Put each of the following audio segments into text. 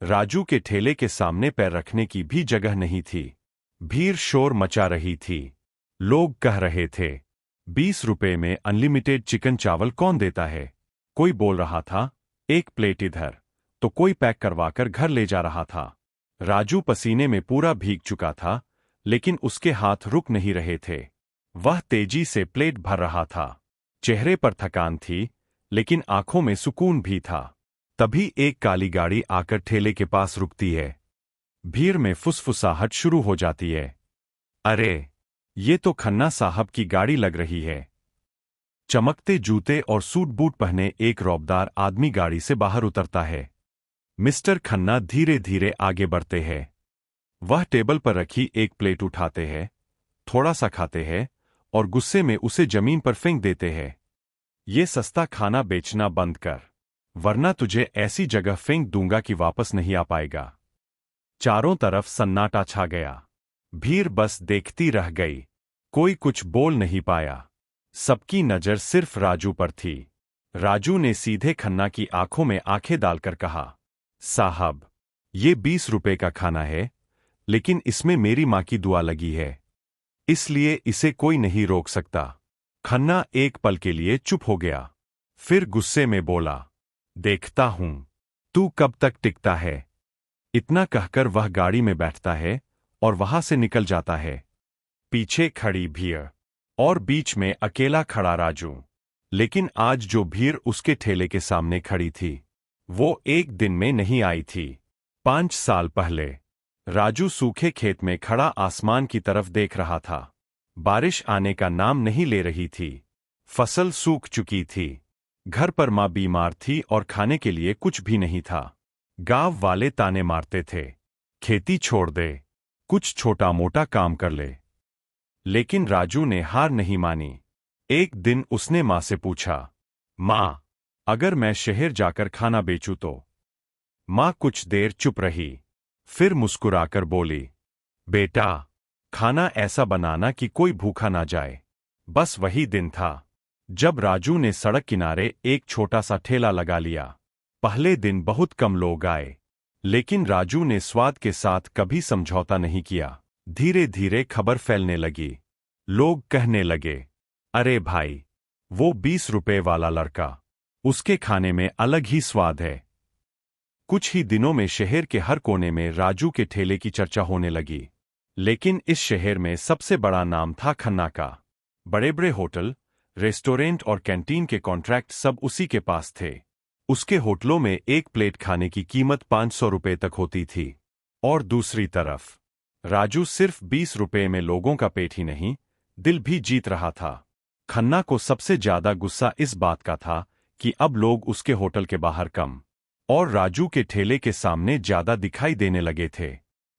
राजू के ठेले के सामने पैर रखने की भी जगह नहीं थी। भीड़ शोर मचा रही थी। लोग कह रहे थे, 20 रुपए में अनलिमिटेड चिकन चावल कौन देता है? कोई बोल रहा था, एक प्लेट इधर, तो कोई पैक करवाकर घर ले जा रहा था। राजू पसीने में पूरा भीग चुका था, लेकिन उसके हाथ रुक नहीं रहे थे। वह तेजी से प्लेट भर रहा था। चेहरे पर थकान थी, लेकिन आंखों में सुकून भी था। तभी एक काली गाड़ी आकर ठेले के पास रुकती है। भीड़ में फुसफुसाहट शुरू हो जाती है। अरे, ये तो खन्ना साहब की गाड़ी लग रही है। चमकते जूते और सूट बूट पहने एक रौबदार आदमी गाड़ी से बाहर उतरता है। मिस्टर खन्ना धीरे धीरे आगे बढ़ते हैं। वह टेबल पर रखी एक प्लेट उठाते हैं, थोड़ा सा खाते हैं और गुस्से में उसे जमीन पर फेंक देते हैं। ये सस्ता खाना बेचना बंद कर, वरना तुझे ऐसी जगह फेंक दूंगा कि वापस नहीं आ पाएगा। चारों तरफ सन्नाटा छा गया। भीड़ बस देखती रह गई। कोई कुछ बोल नहीं पाया। सबकी नजर सिर्फ राजू पर थी। राजू ने सीधे खन्ना की आंखों में आंखें डालकर कहा, साहब, ये 20 रुपए का खाना है, लेकिन इसमें मेरी मां की दुआ लगी है, इसलिए इसे कोई नहीं रोक सकता। खन्ना एक पल के लिए चुप हो गया, फिर गुस्से में बोला, देखता हूं तू कब तक टिकता है। इतना कहकर वह गाड़ी में बैठता है और वहां से निकल जाता है। पीछे खड़ी भीड़ और बीच में अकेला खड़ा राजू। लेकिन आज जो भीड़ उसके ठेले के सामने खड़ी थी, वो एक दिन में नहीं आई थी। 5 साल पहले राजू सूखे खेत में खड़ा आसमान की तरफ देख रहा था। बारिश आने का नाम नहीं ले रही थी। फसल सूख चुकी थी। घर पर मां बीमार थी और खाने के लिए कुछ भी नहीं था। गांव वाले ताने मारते थे, खेती छोड़ दे, कुछ छोटा मोटा काम कर ले। लेकिन राजू ने हार नहीं मानी। एक दिन उसने मां से पूछा, मां, अगर मैं शहर जाकर खाना बेचूं तो? मां कुछ देर चुप रही, फिर मुस्कुराकर बोली, बेटा, खाना ऐसा बनाना कि कोई भूखा ना जाए। बस वही दिन था जब राजू ने सड़क किनारे एक छोटा सा ठेला लगा लिया। पहले दिन बहुत कम लोग आए, लेकिन राजू ने स्वाद के साथ कभी समझौता नहीं किया। धीरे धीरे खबर फैलने लगी। लोग कहने लगे, अरे भाई, वो 20 रुपए वाला लड़का, उसके खाने में अलग ही स्वाद है। कुछ ही दिनों में शहर के हर कोने में राजू के ठेले की चर्चा होने लगी। लेकिन इस शहर में सबसे बड़ा नाम था खन्ना का। बड़े बड़े होटल, रेस्टोरेंट और कैंटीन के कॉन्ट्रैक्ट सब उसी के पास थे। उसके होटलों में एक प्लेट खाने की कीमत 500 रुपए तक होती थी। और दूसरी तरफ राजू सिर्फ 20 रुपए में लोगों का पेट ही नहीं, दिल भी जीत रहा था। खन्ना को सबसे ज्यादा गुस्सा इस बात का था कि अब लोग उसके होटल के बाहर कम और राजू के ठेले के सामने ज्यादा दिखाई देने लगे थे।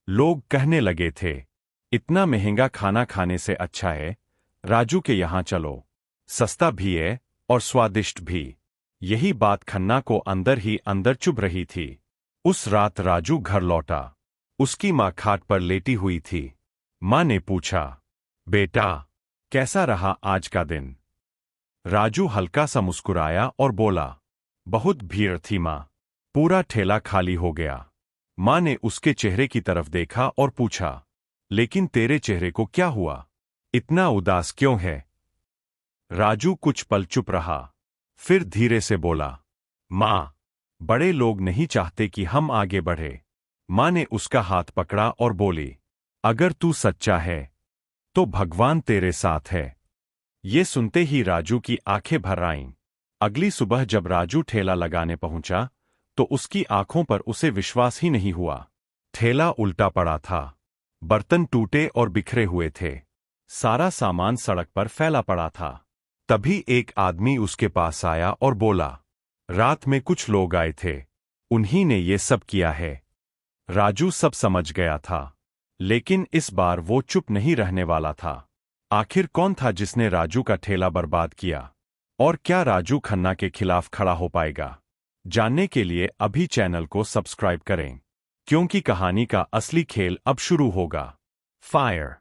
लोग कहने लगे थे, इतना महंगा खाना खाने से अच्छा है राजू के यहां चलो, सस्ता भी है और स्वादिष्ट भी। यही बात खन्ना को अंदर ही अंदर चुभ रही थी। उस रात राजू घर लौटा। उसकी मां खाट पर लेटी हुई थी। मां ने पूछा, बेटा, कैसा रहा आज का दिन? राजू हल्का सा मुस्कुराया और बोला, बहुत भीड़ थी मां, पूरा ठेला खाली हो गया। मां ने उसके चेहरे की तरफ देखा और पूछा, लेकिन तेरे चेहरे को क्या हुआ? इतना उदास क्यों है? राजू कुछ पल चुप रहा, फिर धीरे से बोला, मां, बड़े लोग नहीं चाहते कि हम आगे बढ़े। मां ने उसका हाथ पकड़ा और बोली, अगर तू सच्चा है तो भगवान तेरे साथ है। ये सुनते ही राजू की आंखें भर आईं। अगली सुबह जब राजू ठेला लगाने पहुंचा, तो उसकी आंखों पर उसे विश्वास ही नहीं हुआ। ठेला उल्टा पड़ा था, बर्तन टूटे और बिखरे हुए थे, सारा सामान सड़क पर फैला पड़ा था। तभी एक आदमी उसके पास आया और बोला, रात में कुछ लोग आए थे, उन्हीं ने ये सब किया है। राजू सब समझ गया था, लेकिन इस बार वो चुप नहीं रहने वाला था। आखिर कौन था जिसने राजू का ठेला बर्बाद किया? और क्या राजू खन्ना के खिलाफ खड़ा हो पाएगा? जानने के लिए अभी चैनल को सब्सक्राइब करें, क्योंकि कहानी का असली खेल अब शुरू होगा। फायर।